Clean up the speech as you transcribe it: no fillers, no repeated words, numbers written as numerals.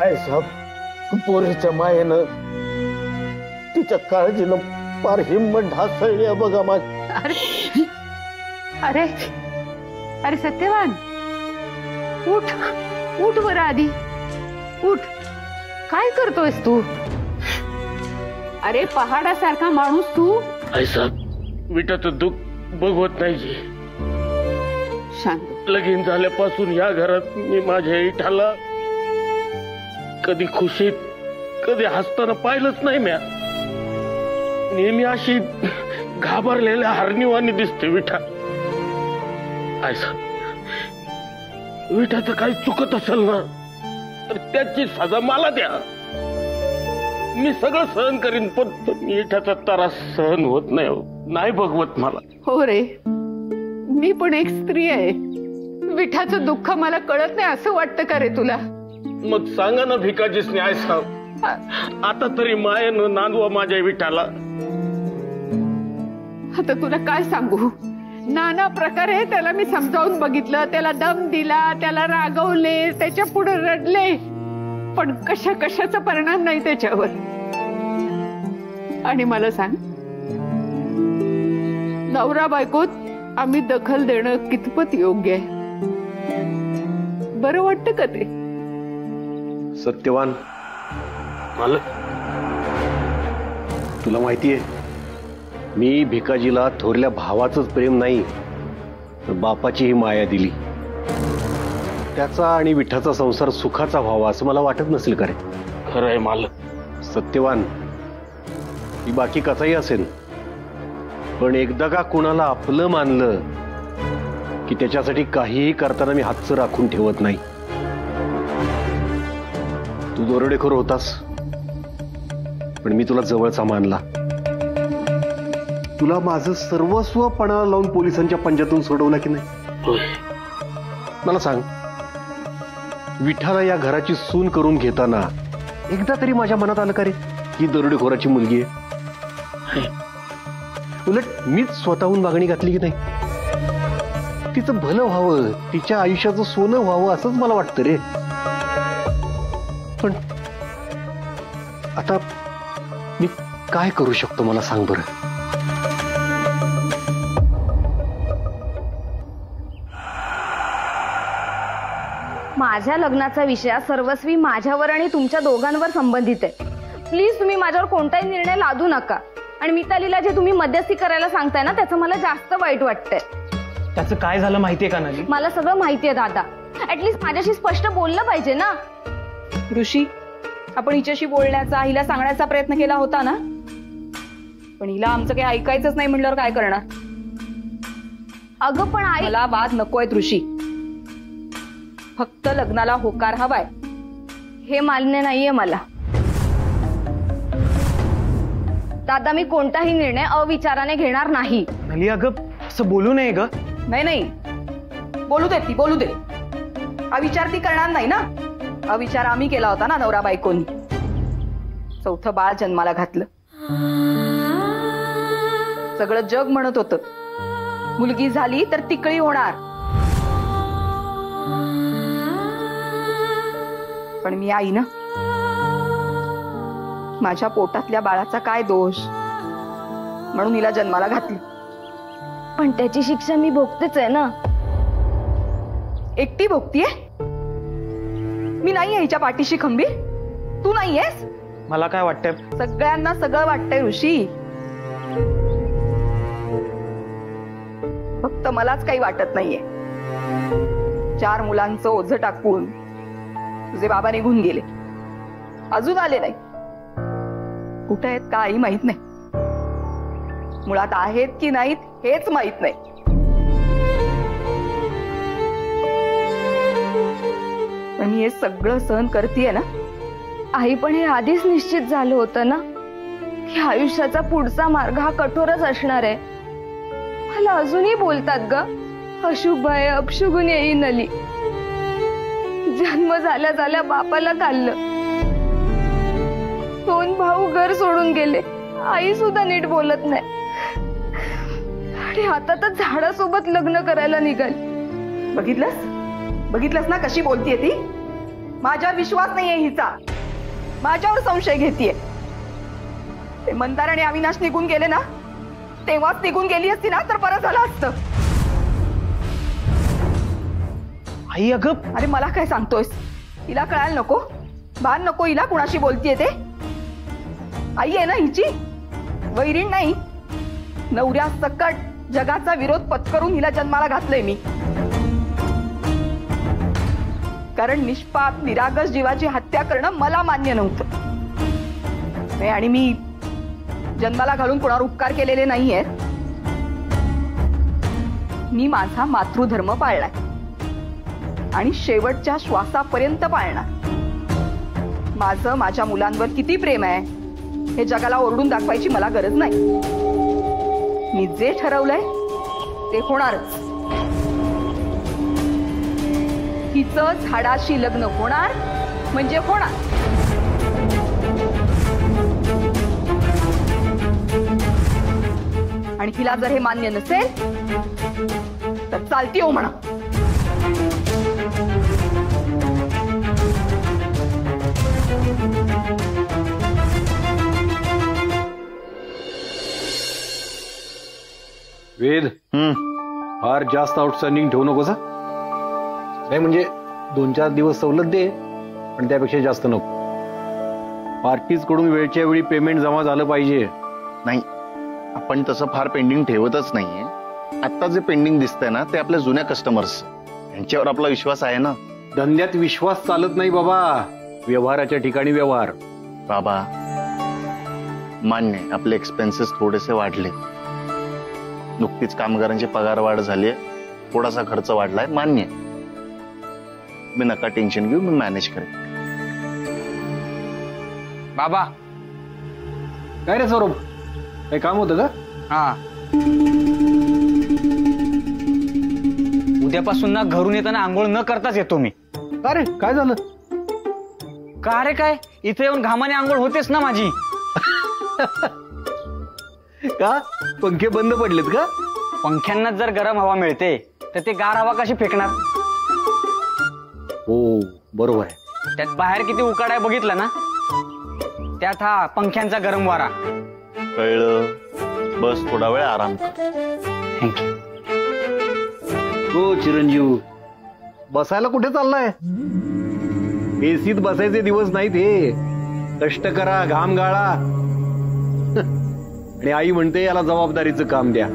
I साहेब पोरीच्या मायेनं तिच्या काळजीनं फार हिंमत ढासळली आहे बघा माझी. अरे अरे अरे सत्यवान, उठ उठ बरं आधी उठ. काय करतोयस तू? अरे पहाडासारखा माणूस तू. आय साहेब विटाचं दुःख बघवत नाही. शांत. लगीन झाल्यापासून या घरात मी माझ्या इठाला कधी खुशीत कधी हसताना पाहिलंच नाही. म्या नेहमी अशी घाबरलेल्या हरणीवानी दिसते विठा. आय साहेब विठाचं काही चुकत असेल ना तर त्याची सजा मला द्या. मी सगळं सहन करीन पण विठाचा त्रास सहन होत नाही. नाही बघवत मला. हो रे, मी पण एक स्त्री आहे. विठाचं दुःख मला कळत नाही असं वाटतं का रे तुला? मग सांगा ना भिकाजीच न्याय साहेब, आता तरी मायेनं नांदवा माझ्या विठाला. आता तुला काय सांगू, नाना प्रकारे त्याला मी समजावून बघितलं, त्याला दम दिला, त्याला रागवले, त्याच्या पुढे रडले, पण कशाचा परिणाम नाही त्याच्यावर. आणि मला सांग, नवरा बायकोत आम्ही दखल देणं कितपत योग्य आहे? बरं वाटतं का ते? सत्यवान, मला तुला माहितीये मी भिकाजीला थोरल्या भावाचंच प्रेम नाही तर बापाचीही माया दिली. त्याचा आणि विठाचा संसार सुखाचा व्हावा असं मला वाटत नसेल का रे? खरंय मालक. सत्यवान, ही बाकी कसाही असेल पण एकदा का कुणाला आपलं मानलं की त्याच्यासाठी काहीही करताना मी हातचं राखून ठेवत नाही. तू दरोडेखोर होतास पण मी तुला जवळचा मानला. तुला माझं सर्वस्व पणाला लावून पोलिसांच्या पंजातून सोडवलं की नाही? मला सांग, विठाला या घराची सून करून घेताना एकदा तरी माझ्या मनात आलं का रे ही दरोडेखोराची मुलगी आहे? उलट मीच स्वतःहून मागणी घातली की नाही. तिचं भलं व्हावं, तिच्या आयुष्याचं सोनं व्हावं असंच मला वाटतं रे. पण आता मी काय करू शकतो मला सांग बरं? माझ्या लग्नाचा विषय सर्वस्वी माझ्यावर आणि तुमच्या दोघांवर संबंधित आहे. प्लीज तुम्ही माझ्यावर कोणताही निर्णय लादू नका. आणि मितालीला जे तुम्ही मध्यस्थी करायला सांगताय ना त्याचं मला जास्त वाईट वाटतंय. त्याचं काय झालं माहितीये का नाली? मला सगळं माहितीये दादा. ऍटलीस्ट माझ्याशी स्पष्ट बोललं पाहिजे ना. ऋषी, आपण हिच्याशी बोलण्याचा, हिला सांगण्याचा प्रयत्न केला होता ना, पण हिला आमचं काही ऐकायचंच नाही म्हणल्यावर काय करणार? अगं पण आई, मला वाद नकोय ऋषी. फक्त लग्नाला होकार हवाय. हे मान्य नाहीये मला. दादा, मी कोणताही निर्णय अविचाराने घेणार नाही. नाली अगं असं बोलू नये ग. नाही, बोलू दे ती, बोलू दे. अविचार ती करणार नाही ना. अविचार आम्ही केला होता ना नवरा बायकोनी. चौथं बाळ जन्माला घातलं. सगळं जग म्हणत होतं मुलगी झाली तर तिकळी होणार, पण मी आई ना. माझ्या पोटातल्या बाळाचा काय दोष म्हणून हिला जन्माला घातली. पण त्याची शिक्षा मी भोगतेच आहे ना. एकटी भोगतीये? मी नाहीये हिच्या पाठीशी खंबीर? तू नाहीयेस? मला काय वाटतंय, सगळ्यांना सगळं वाटतंय ऋषी. फक्त मलाच काही वाटत नाहीये. 4 मुलांचं ओझं टाकून तुझे बाबा निघून गेले, अजून आले नाही. कुठे आहेत काही माहित नाही. मुळात आहेत की नाहीत हेच माहित नाही. पण मी हे सगळं सहन करतेय ना. आई, पण हे आधीच निश्चित झालं होतं ना की आयुष्याचा पुढचा मार्ग हा कठोरच असणार आहे. मला अजूनही बोलतात ग, अशुभ आहे, अपशुगुन येईन नली. जन्म झाल्या बापाला खाल्लं. 2 भाऊ घर सोडून गेले. आई सुद्धा नीट बोलत नाही. आणि आता तर झाडासोबत लग्न करायला निघाली. बघितलंस ना कशी बोलतीये ती? माझ्यावर विश्वास नाहीये हिचा, माझ्यावर संशय घेतीये. ते मंदार आणि अविनाश निघून गेले ना, तेव्हाच निघून गेली असती ना तर बरं झालं असतं. आई अगं अरे मला काय सांगतोयस? हिला कळायला नको, भान नको हिला कुणाशी बोलतीये ते. आई आहे ना हिची, वैरीण नाही. नवऱ्या सकट जगाचा विरोध पत्करून हिला जन्माला घातलंय मी. कारण निष्पाप निरागस जीवाची हत्या करणं मला मान्य नव्हतं. आणि मी जन्माला घालून कोणावर उपकार केलेले नाहीयेत. मी माझा मातृधर्म पाळलाय आणि शेवटच्या श्वासापर्यंत पाळणार. माझं माझ्या मुलांवर किती प्रेम आहे हे जगाला ओरडून दाखवायची मला गरज नाही. मी जे ठरवलंय ते होणारच. हिचंच हाडाशी लग्न होणार म्हणजे होणार. आणि हिला जर हे मान्य नसेल तर चालती हो म्हणा. वेद, फार जास्त आउटस्टँडिंग ठेवू नकोस. नाही म्हणजे 2-4 दिवस सवलत दे, पण त्यापेक्षा जास्त नको. पार्टीज कडून वेळच्या वेळी पेमेंट जमा झालं पाहिजे. नाही, आपण तसं फार पेंडिंग ठेवतच नाहीये. आता जे पेंडिंग दिसतंय ना ते आपल्या जुन्या कस्टमर्स, यांच्यावर आपला विश्वास आहे ना. धंद्यात विश्वास चालत नाही बाबा, व्यवहाराच्या ठिकाणी व्यवहार. बाबा मान्य आहे, आपले एक्सपेन्सेस थोडेसे वाढले. नुकतीच कामगारांची पगार वाढ झाली, थोडासा खर्च वाढलाय, मान्य आहे. मी नका टेन्शन घेऊ, मी मॅनेज करेन. बाबा. काय रे स्वरूप, काही काम होतं का? हा, उद्यापासून ना घरून येताना आंघोळ न करताच येतो मी. का रे, काय झालं? का रे काय, इथे येऊन घामाने आंघोळ होतेच ना माझी. का पंखे बंद पडलेत का? पंख्यांना जर गरम हवा मिळते तर ते गार हवा कशी फेकणार? हो बरोबर आहे. त्यात बाहेर किती उकाड आहे बघितलं ना, त्यात हा पंख्यांचा गरम वारा. कळलं, बस थोडा वेळ आराम कर. थँक्यू. हो चिरंजीव, बसायला कुठे चाललाय? एसीत बसायचे दिवस नाहीत हे. कष्ट करा, घाम गाळा. आणि आई म्हणते याला जबाबदारीचं काम द्या.